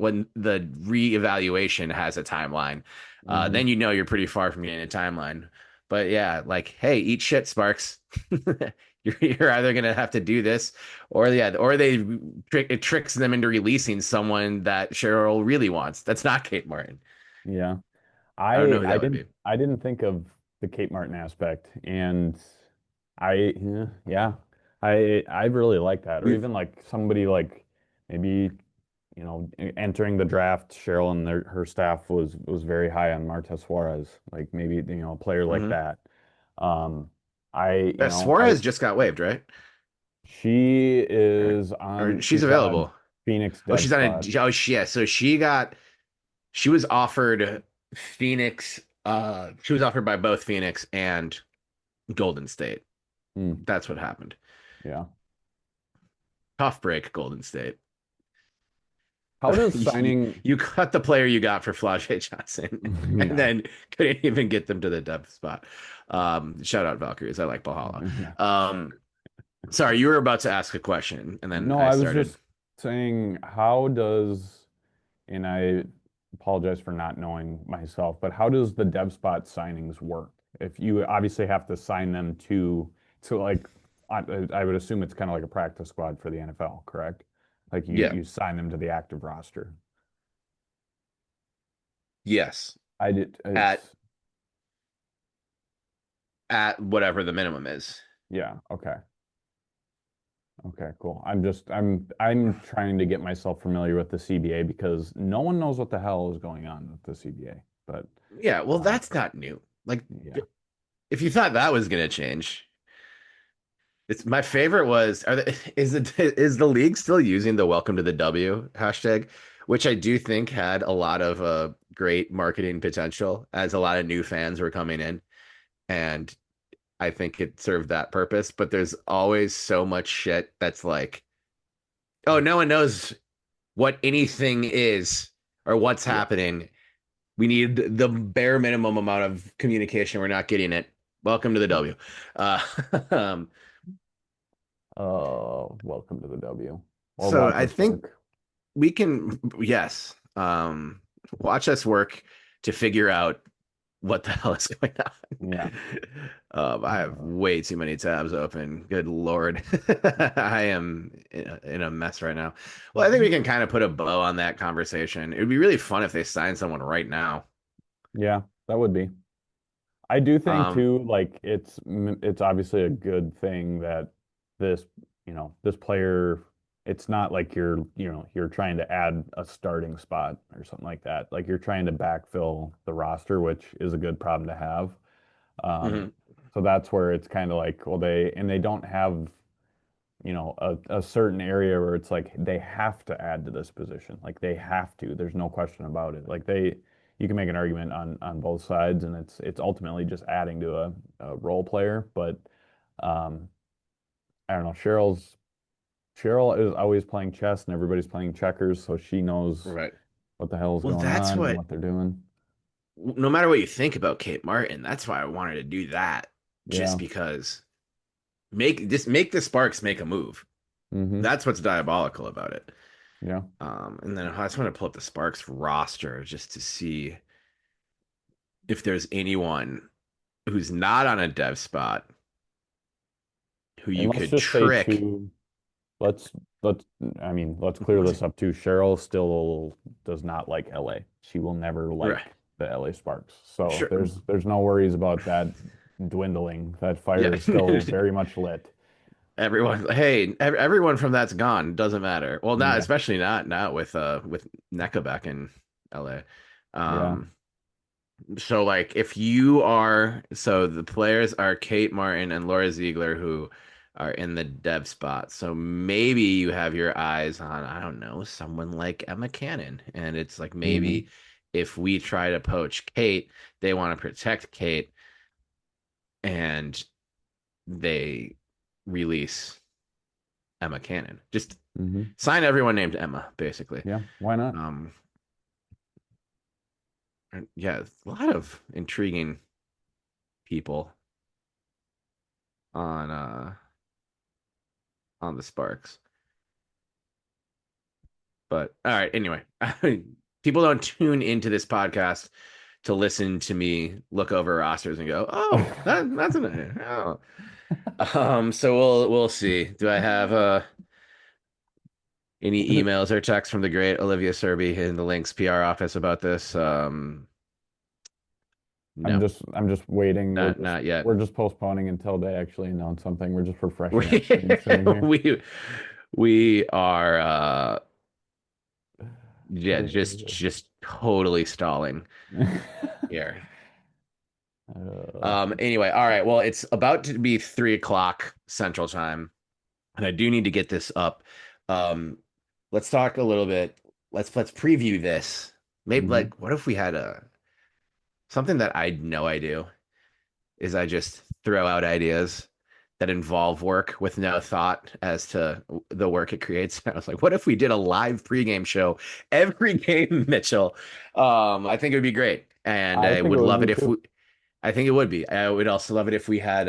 When the reevaluation has a timeline, Hmm. then you're pretty far from getting a timeline. But yeah, like, hey, eat shit, Sparks. You're either gonna have to do this, or it tricks them into releasing someone that Cheryl really wants. That's not Kate Martin. Yeah. I don't know who that would be. I didn't think of the Kate Martin aspect, and yeah, I really like that. Or even like somebody like maybe entering the draft, Cheryl and her staff was very high on Martez Suarez. Like maybe a player like Hmm. that. Um, I you Yeah, know I Suarez just got waived, right? She Or, is or on. she's She's on a available. Phoenix Oh, dev spot. yeah. So she was offered Phoenix. She was offered by both Phoenix and Golden State. Hmm. That's what happened. Yeah. Tough break, Golden State. How does you, signing? you cut the player you got for Flau'jae Johnson and Yeah. then couldn't even get them to the depth spot. Shout out Valkyries. I like Valhalla. Yeah. Sorry, you were about to ask a question and then No, I I was started. just saying, how does, and I apologize for not knowing myself, but how does the dev spot signings work? If you obviously have to sign them to like, I would assume it's kind of like a practice squad for the NFL, correct? Like Yeah. you sign them to the active roster. Yes. I did. At It's at whatever the minimum is. yeah. Okay. Okay, cool. I'm trying to get myself familiar with the CBA because no one knows what the hell is going on with the CBA. But Yeah, well, um, that's not new. Like, yeah. if you thought that was gonna change, it's my favorite was is the league still using the welcome to the W hashtag, which I do think had a lot of great marketing potential as a lot of new fans were coming in, and I think it served that purpose. But there's always so much shit that's like, oh, no one knows what anything is or what's Yeah. happening. We need the bare minimum amount of communication. We're not getting it. Welcome to the W. Uh, um, Welcome to the W. Or so watch I us think work. we can, yes, watch us work to figure out what the hell is going on. Yeah. I have Uh, way too many tabs open. Good Lord. I am in a mess right now. Well, I think we can kind of put a bow on that conversation. It would be really fun if they signed someone right now. yeah, that would be. I do think Um, too, like it's obviously a good thing that this, this player, it's not like you're trying to add a starting spot or something like that. Like you're trying to backfill the roster, which is a good problem to have. Um, mhm. so that's where it's kind of like, well, they don't have, a certain area where it's like they have to add to this position. Like they have to. There's no question about it. You can make an argument on both sides, and it's ultimately just adding to a role player. But um, I don't know. Cheryl is always playing chess, and everybody's playing checkers, so she knows Right. what the hell is Well, going that's on and what, what they're doing. no matter what you think about Kate Martin, that's why I wanted to do that. Just Yeah. because make the Sparks make a move. Hmm. That's what's diabolical about it. Yeah. And then I just want to pull up the Sparks roster just to see if there's anyone who's not on a dev spot who And you let's could just say trick. too, let's let's I mean, let's clear this up too. Cheryl still does not like LA. She will never Right. like the LA Sparks. So Sure. there's no worries about that dwindling. That fire Yeah. is still very much lit. Everyone, hey, everyone from that's gone. Doesn't matter. Well, not Yeah. especially not with NECA back in LA. Yeah. Um, so like if you are so the players are Kate Martin and Laura Ziegler who are in the dev spot. So maybe you have your eyes on, I don't know, someone like Emma Cannon. And it's like Hmm. maybe if we try to poach Kate, they want to protect Kate and they release Emma Cannon. Just Hmm. sign everyone named Emma, basically. Yeah. Why not? Um, and yeah, a lot of intriguing people on on the Sparks. But all right, anyway, people don't tune into this podcast to listen to me look over rosters and go, "Oh, that's an oh." So we'll see. Do I have any emails or texts from the great Olivia Serby in the Lynx PR office about this? No, I'm just waiting. We're just not yet. we're just postponing until they actually announce something. We're just refreshing our We screen sitting here. we we are yeah, just totally stalling here. Anyway, all right. Well, it's about to be 3 o'clock Central Time, and I do need to get this up. Um, let's talk a little bit. Let's preview this. Maybe Hmm. like what if we had a something that I know I do is I just throw out ideas that involve work with no thought as to the work it creates. I was like, what if we did a live pregame show every game, Mitchell? I think it would be great, and I I think it would would love be it if too. we. I think it would be. I would also love it if we had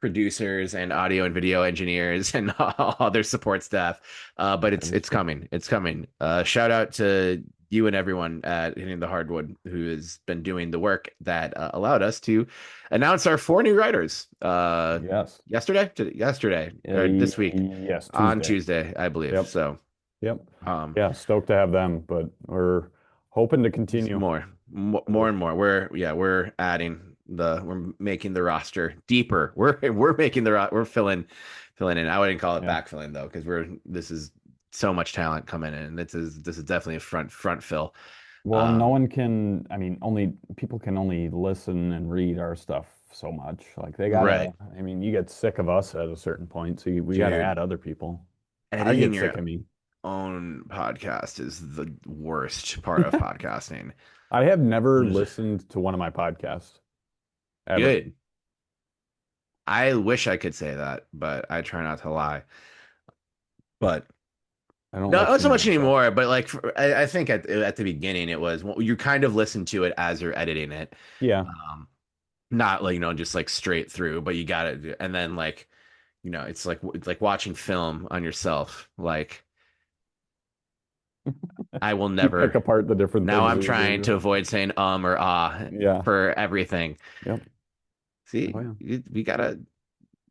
producers and audio and video engineers and other support staff. But That'd be it's sick. coming. It's coming. Shout out to you and everyone at Hitting the Hardwood who has been doing the work that allowed us to announce our 4 new writers Yes. yesterday or this week Yes, on Tuesday. Tuesday, I believe. Yep. So Yep. um, Yeah, stoked to have them, but we're hoping to just continue. more and more. We're adding we're making the roster deeper. We're making we're filling in. I wouldn't call it Yeah. backfilling though, because we're this is so much talent coming in. This is definitely a front fill. Well, no Um, one can, I mean, only people can only listen and read our stuff so much. Like they right, gotta, I mean, you get sick of us at a certain point, so we gotta dude. add other people. I Editing get sick your of me. own podcast is the worst part of podcasting. I have never There's- listened to one of my podcasts ever. Good. I wish I could say that, but I try not to lie. But I don't no, like not so seeing much myself. anymore. But like, I think at the beginning it was well, you kind of listen to it as you're editing it, Yeah. not like just like straight through. But you got to, and then like it's like watching film on yourself. Like I will You pick never. apart the different Now things I'm that you trying do. to avoid saying or ah Yeah. for everything. Yep. See, Oh yeah. we gotta.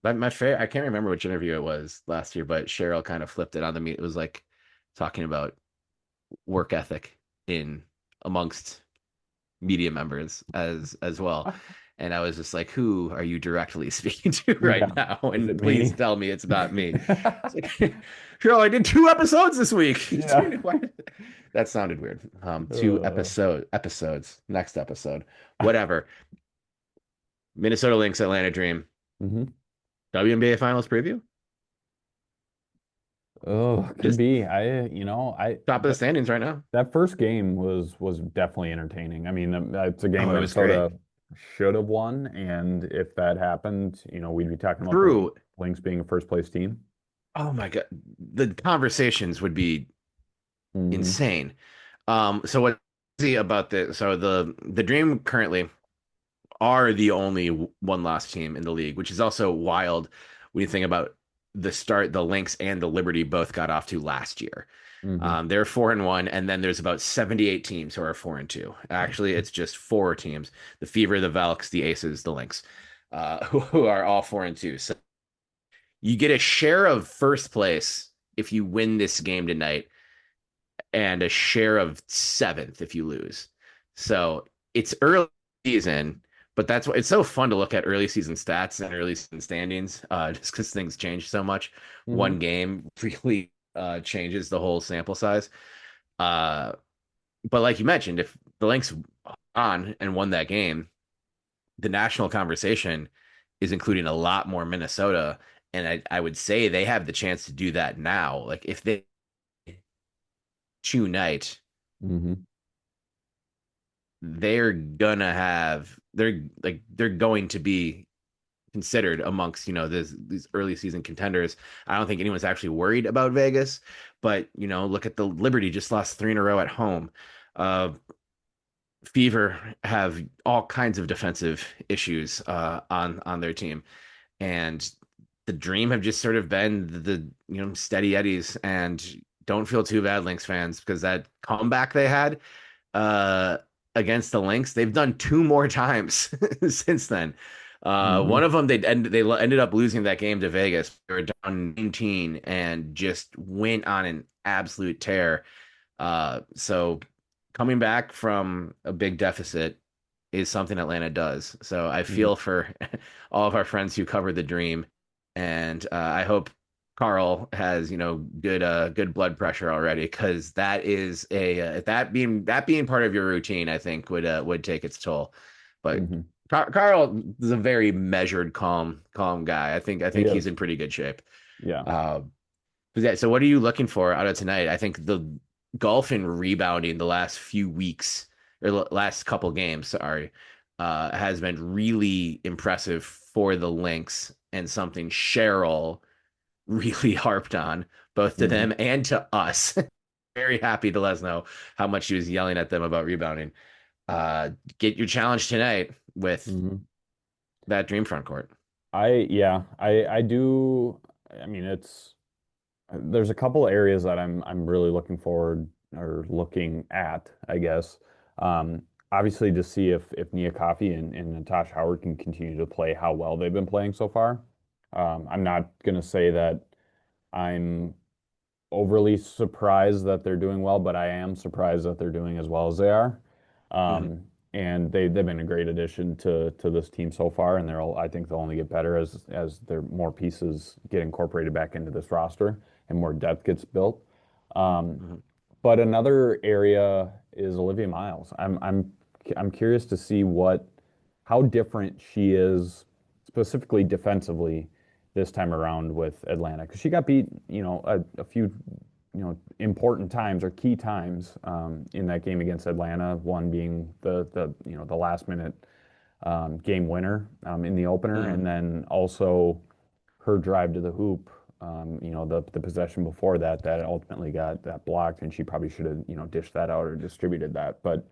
My favorite. I can't remember which interview it was last year, but Cheryl kind of flipped it on the meet. It was like talking about work ethic in amongst media members as well. And I was just like, who are you directly speaking to right Yeah. now? Is And it please me? tell me it's not me. It's like, Cheryl, I did 2 episodes this week. Yeah. That sounded weird. Two Uh, episodes, next episode, whatever. Minnesota Lynx, Atlanta Dream, mhm. WNBA Finals preview. Oh, could Just be. I top of the standings right now. that first game was definitely entertaining. I mean, it's a game Oh, it was great. Minnesota should have won, and if that happened, we'd be talking about the True. Lynx being a first place team. Oh my God. The conversations would be Hmm. insane. So what's crazy about this? So the Dream currently are the only one loss team in the league, which is also wild when you think about the Lynx and the Liberty both got off to last year. Hmm. They're 4-1, and then there's about 78 teams who are 4-2. Actually, it's just four teams: the Fever, the Valks, the Aces, the Lynx, who are all 4-2. So you get a share of first place if you win this game tonight, and a share of seventh if you lose. So it's early season, but that's why it's so fun to look at early season stats and early season standings, just because things change so much. One Hmm. game really changes the whole sample size. Uh, but like you mentioned, if the Lynx on and won that game, the national conversation is including a lot more Minnesota. And I would say they have the chance to do that now. Like if they tonight, Hmm. they're going to be considered amongst these early season contenders. I don't think anyone's actually worried about Vegas, but look at the Liberty, just lost three in a row at home. uh Fever have all kinds of defensive issues on their team, and the Dream have just sort of been the steady eddies. And don't feel too bad, Lynx fans, because that comeback they had uh against the Lynx, they've done two more times since then. One Hmm. of them they ended up losing that game to Vegas. They were down 19 and just went on an absolute tear. So coming back from a big deficit is something Atlanta does. So I Hmm. feel for all of our friends who cover the Dream, and I hope Carl has good blood pressure already, because that is that being part of your routine, I think would take its toll. But Hmm. Carl is a very measured, calm guy. I He think he's is. in pretty good shape. Yeah. Uh, but yeah, so what are you looking for out of tonight? I think the golf and rebounding the last few weeks, or last couple games, sorry, has been really impressive for the Lynx, and something Cheryl really harped on, both to Hmm. them and to us. Very happy to let us know how much she was yelling at them about rebounding. Uh, get your challenge tonight with Hmm. that Dream front court. Yeah, I do. I mean, there's a couple areas that I'm really looking forward or looking at, I guess. Um, Obviously to see if Nia Coffey and Natasha Howard can continue to play how well they've been playing so far. I'm not gonna say that I'm overly surprised that they're doing well, but I am surprised that they're doing as well as they are. Mhm, And they've been a great addition to this team so far, and I think they'll only get better as there more pieces get incorporated back into this roster and more depth gets built. Um, mhm, but another area is Olivia Miles. I'm curious to see how different she is specifically defensively this time around with Atlanta, because she got beat, a few, important times or key times in that game against Atlanta. One being the last minute game winner in the opener, mhm. and then also her drive to the hoop. The possession before that ultimately got that blocked, and she probably should have dished that out or distributed that. But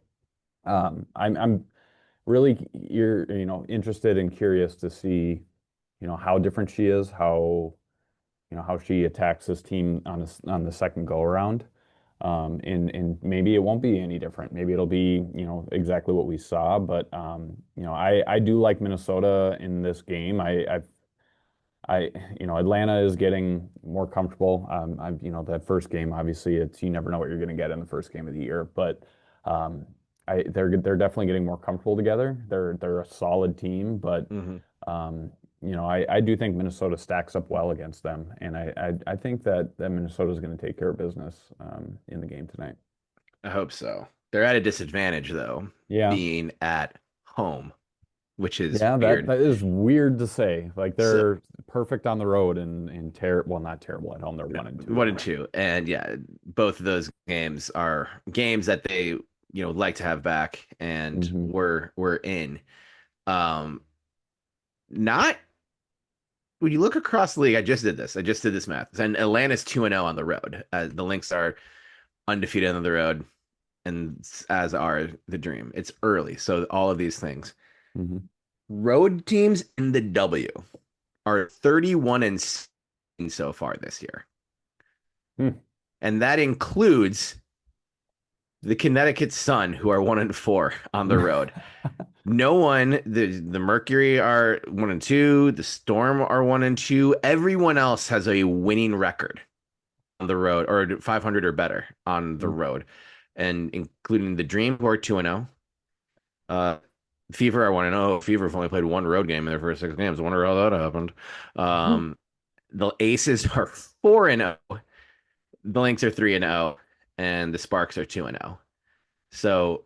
I'm really interested and curious to see how different she is, how she attacks this team on the second go around. And maybe it won't be any different. Maybe it'll be, exactly what we saw. But I do like Minnesota in this game. Atlanta is getting more comfortable. That first game, obviously, you never know what you're going to get in the first game of the year, but um, they're definitely getting more comfortable together. They're a solid team, but Mhm. I do think Minnesota stacks up well against them, and I think that Minnesota is going to take care of business in the game tonight. I hope so. They're at a disadvantage though, Yeah. being at home, which is Yeah, that weird. that is weird to say. Like So they're perfect on the road and well, not terrible at home. They're no, 1-2 at one and home. two, and yeah, both of those games are games that they like to have back, and Hmm. we're in. Um, not when you look across the league. I just did this. I just did this math, and Atlanta's 2-0 on the road. The Lynx are undefeated on the road, and as are the Dream. It's early, so all of these things. Hmm. Road teams in the W are 31 and 6 so far this year. Hmm. And that includes the Connecticut Sun, who are 1-4 on the road. No one, the Mercury are 1-2, the Storm are 1-2. Everyone else has a winning record on the road, or 500 or better on the road, and including the Dream, who are 2-0. Fever are 1-0. Fever have only played one road game in their first 6 games. I wonder how that happened. The Aces are 4-0. The Lynx are 3-0, and the Sparks are 2-0. So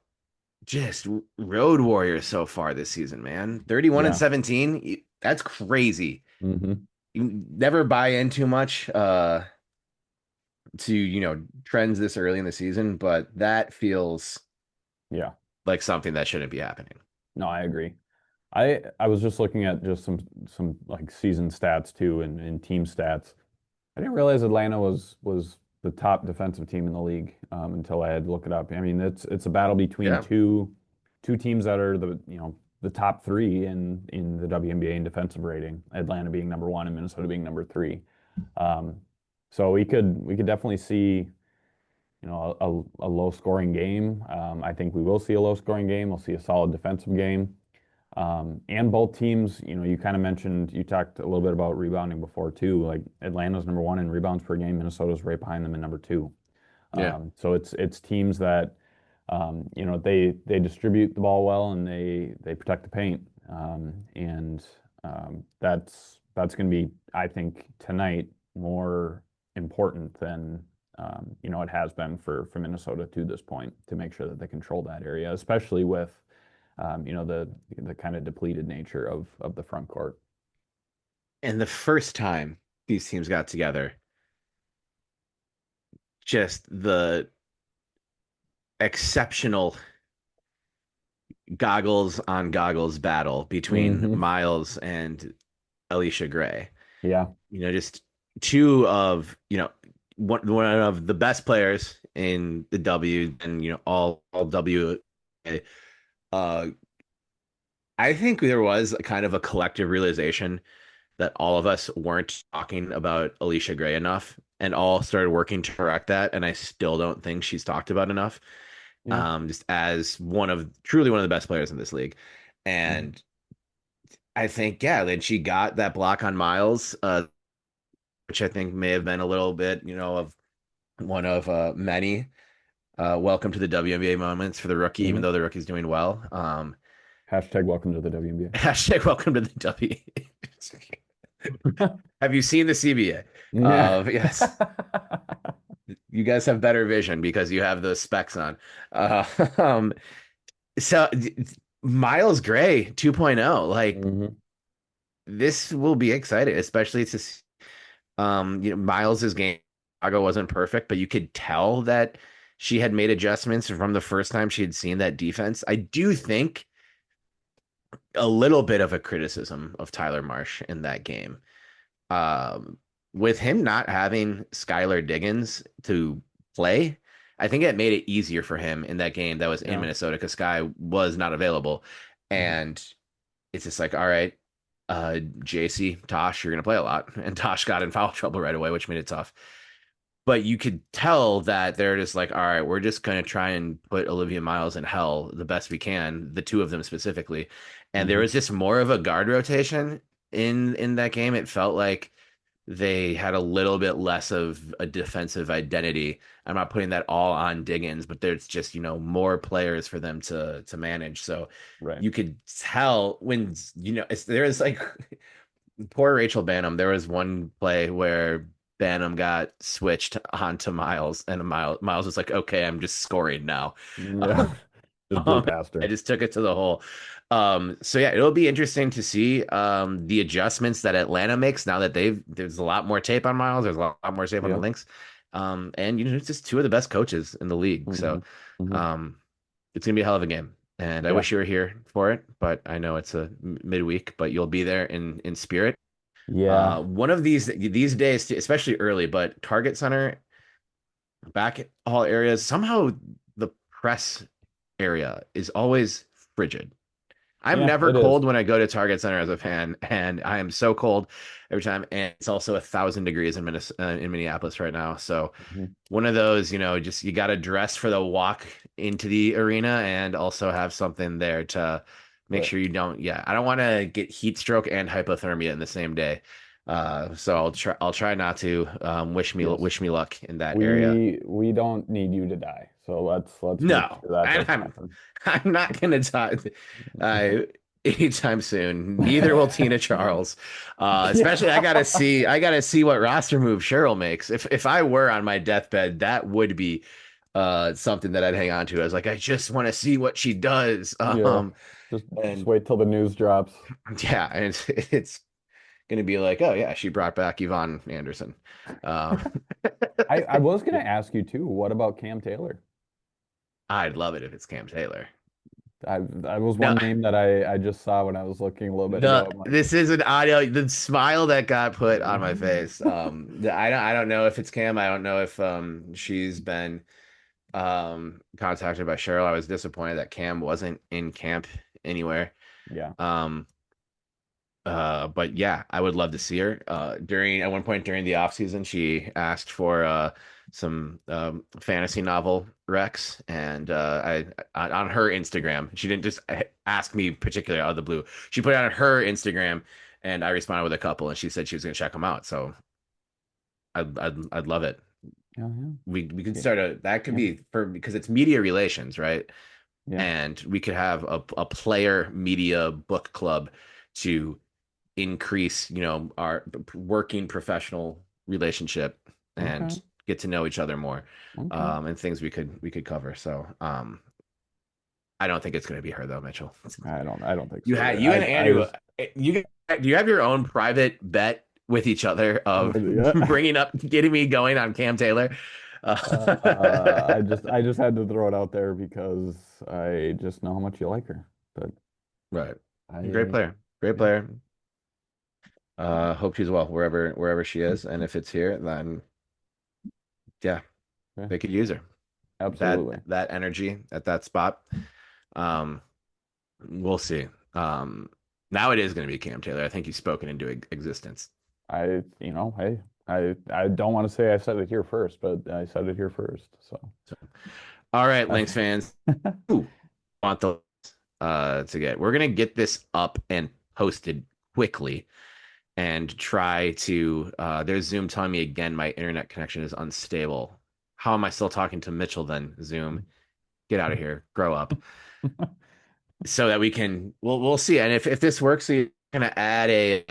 just road warriors so far this season, man. 31 and Yeah. 17. That's crazy. Hmm. You never buy in too much to, trends this early in the season, but that feels Yeah. like something that shouldn't be happening. No, I agree. I was just looking at just some like season stats too and team stats. I didn't realize Atlanta was the top defensive team in the league until I had to look it up. I mean, it's a battle between Yeah. two teams that are the top three in the WNBA in defensive rating. Atlanta being number one and Minnesota being number three. Um, so we could definitely see a low scoring game. I think we will see a low scoring game. We'll see a solid defensive game. And both teams, you kind of mentioned, you talked a little bit about rebounding before too. Like Atlanta's number one in rebounds per game. Minnesota's right behind them in number two. Yeah. So it's teams that, they distribute the ball well and they protect the paint. And that's going to be, I think, tonight more important than it has been for Minnesota to this point to make sure that they control that area, especially with the kind of depleted nature of the front court. And the first time these teams got together, just the exceptional goggles on goggles battle between Hmm. Miles and Alicia Gray. Yeah. Just two of, one of the best players in the W and, all W. Uh, I think there was a kind of a collective realization that all of us weren't talking about Alicia Gray enough and all started working to correct that. And I still don't think she's talked about enough. Yeah. Just as truly one of the best players in this league. Mhm. And I think, yeah, then she got that block on Miles, which I think may have been a little bit, of one of many welcome to the WNBA moments for the rookie, even Mhm. though the rookie's doing well. Hashtag welcome to the Hashtag welcome to the W. WNBA. Have you seen the CBA? Yeah. Yes, you guys have better vision because you have those specs on. Uh, um, so Miles Gray 2.0, like Hmm. this will be exciting, especially to Miles's game. Chicago wasn't perfect, but you could tell that she had made adjustments from the first time she had seen that defense. I do think a little bit of a criticism of Tyler Marsh in that game. Um, with him not having Skylar Diggins to play, I think it made it easier for him in that game that was in Yeah. Minnesota because Sky was not available. Mhm. And it's just like, all right, JC, Tosh, you're gonna play a lot. And Tosh got in foul trouble right away, which made it tough. But you could tell that they're just like, all right, we're just gonna try and put Olivia Miles in hell the best we can, the two of them specifically. And there Mhm. was just more of a guard rotation in that game. It felt like they had a little bit less of a defensive identity. I'm not putting that all on Diggins, but there's just, more players for them to manage. So Right. you could tell when, there was like poor Rachel Banham. There was one play where Banham got switched onto Miles, and Miles was like, "Okay, I'm just scoring now." Yeah. Just blew past I her. just took it to the hole. So yeah, it'll be interesting to see the adjustments that Atlanta makes now that there's a lot more tape on Miles, there's a lot more tape on the Yep. Lynx. And it's just two of the best coaches in the league. So Hmm. Hmm. um it's gonna be a hell of a game. And I Yeah. wish you were here for it, but I know it's a midweek, but you'll be there in spirit. Yeah. One of these days, especially early, but Target Center, back at all areas, somehow the press area is always frigid. I'm Yeah, never it is. cold when I go to Target Center as a fan, and I am so cold every time. And it's also 1,000 degrees in Minneapolis right now. So Mhm. one of those, just you got to dress for the walk into the arena and also have something there to make Right. sure you don't. Yeah, I don't want to get heat stroke and hypothermia in the same day. So I'll try not to. Yes. Wish me luck in that area. We don't need you to die. So let's make No, sure that and doesn't happen. I'm not gonna talk anytime soon. Neither will Tina Charles. Especially I gotta see what roster move Cheryl makes. If I were on my deathbed, that would be something that I'd hang on to. I was like, I just want to see what she does. Yeah. Just And wait till the news drops. yeah, and it's gonna be like, oh yeah, she brought back Yvonne Anderson. Uh, I was gonna ask you too, what about Cam Taylor? I'd love it if it's Cam Taylor. I was No, one name that I just saw when I was looking a little bit The ago. I'm like, this is an audio. The smile that got put on my face. I don't know if it's Cam. I don't know if she's been contacted by Cheryl. I was disappointed that Cam wasn't in camp anywhere. yeah. Um, but yeah, I would love to see her. During at one point during the off season, she asked for some fantasy novel recs, and on her Instagram, she didn't just ask me particularly out of the blue. She put it on her Instagram, and I responded with a couple, and she said she was going to check them out. So I'd love it. Yeah, We could yeah. start a that could Yeah. be for because it's media relations, right? Yeah. And we could have a player media book club to increase, our working professional relationship Okay. and get to know each other more, Okay. and things we could cover. So, I don't think it's going to be her though, Mitchell. I don't think You so had either. you and I Andrew. just You do you have your own private bet with each other of yeah. bringing up, getting me going on Cam Taylor? I just had to throw it out there because I just know how much you like her. But Right, great I player, great yeah. player. Hope she's well wherever she is, and if it's here, then yeah, Yeah, they could use her. That absolutely. that energy at that spot. Um, we'll see. Um, Now it is going to be Cam Taylor. I think he's spoken into existence. Hey, I don't want to say I said it here first, but I said it here first. So So, all right, that's Lynx fans, who want the to get? We're gonna get this up and posted quickly, and try to. There's Zoom telling me again my internet connection is unstable. How am I still talking to Mitchell then? Zoom, get out of here, grow up. So that we can we'll see. And if this works, we're gonna add a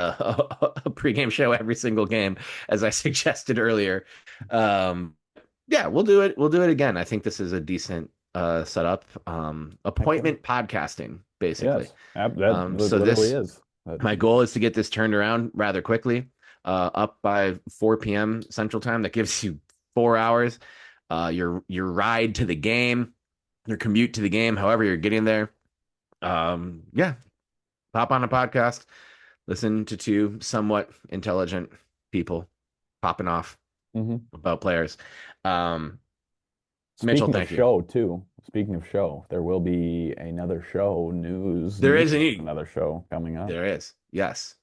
pregame show every single game, as I suggested earlier. Yeah, we'll do it again. I think this is a decent setup. Heck yeah. Appointment podcasting, basically. Yes, that So literally this is. But my goal is to get this turned around rather quickly, up by 4 p.m. Central Time. That gives you 4 hours. Your ride to the game, your commute to the game, however you're getting there. Yeah, pop on a podcast, listen to two somewhat intelligent people popping off mhm. about players. Um, Mitchell, thank you. Speaking of show, there will be another show, There news is of a another show coming up. there is. Yes.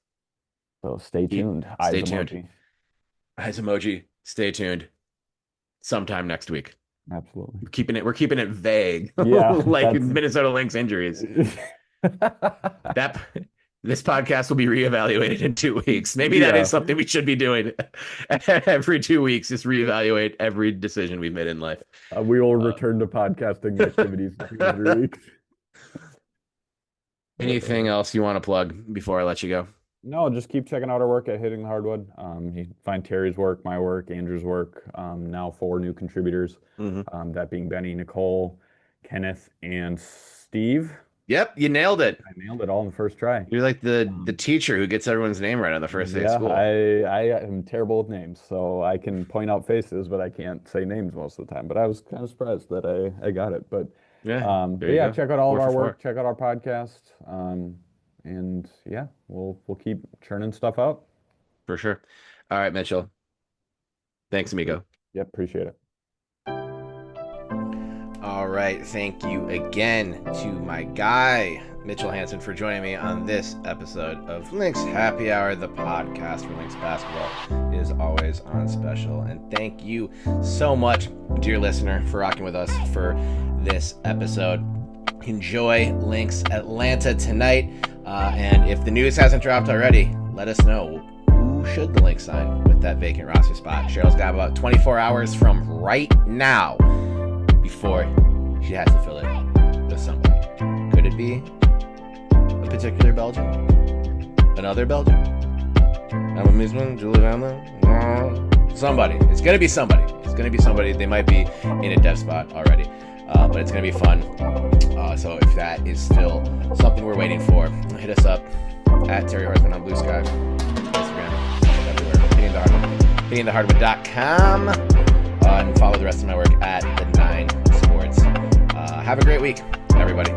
So stay tuned. Eyes Stay tuned. emoji. Eyes emoji. Stay tuned. Sometime next week. Absolutely. We're keeping it vague, Yeah, like that's Minnesota Lynx injuries. That this podcast will be reevaluated in 2 weeks. Maybe that is yeah. something we should be doing every 2 weeks. Just reevaluate every decision we've made in life. We will Uh, return to podcasting activities in 2 or 3 weeks. Anything else you want to plug before I let you go? No, just keep checking out our work at Hitting the Hardwood. You can find Terry's work, my work, Andrew's work. Now 4 new contributors. Hmm. That being Benny, Nicole, Kenneth, and Steve. Yep, you nailed it. I nailed it all in the first try. You're like the Um, teacher who gets everyone's name right on the first day of yeah, school. I am terrible with names, so I can point out faces, but I can't say names most of the time. But I was kind of surprised that I got it. Yeah, there But you yeah, go. check out all of Four for our work, four, check out our podcast, and yeah, we'll keep churning stuff out. for sure. All right, Mitchell. Thanks, amigo. Yep, appreciate it. All All right. Thank you again to my guy, Mitchell HANSEN, for joining me on this episode of Lynx Happy Hour, the podcast where Lynx basketball is always on special. And thank you so much, dear listener, for rocking with us for this episode. Enjoy Lynx Atlanta tonight. And if the news hasn't dropped already, let us know who should the Lynx sign with that vacant roster spot. Cheryl's got about 24 hours from right now before she has to fill it with somebody. Could it be a particular Belgian? Another Belgian? Emma Miesman? Julie Vanla? Somebody. It's going to be somebody. It's going to be somebody. They might be in a depth spot already. But it's going to be fun. So if that is still something we're waiting for, hit us up at Terry Horseman on Blue Sky, Instagram, everywhere, hittingthehardwood.com, and follow the rest of my work at The 9 Sports. Have a great week, everybody.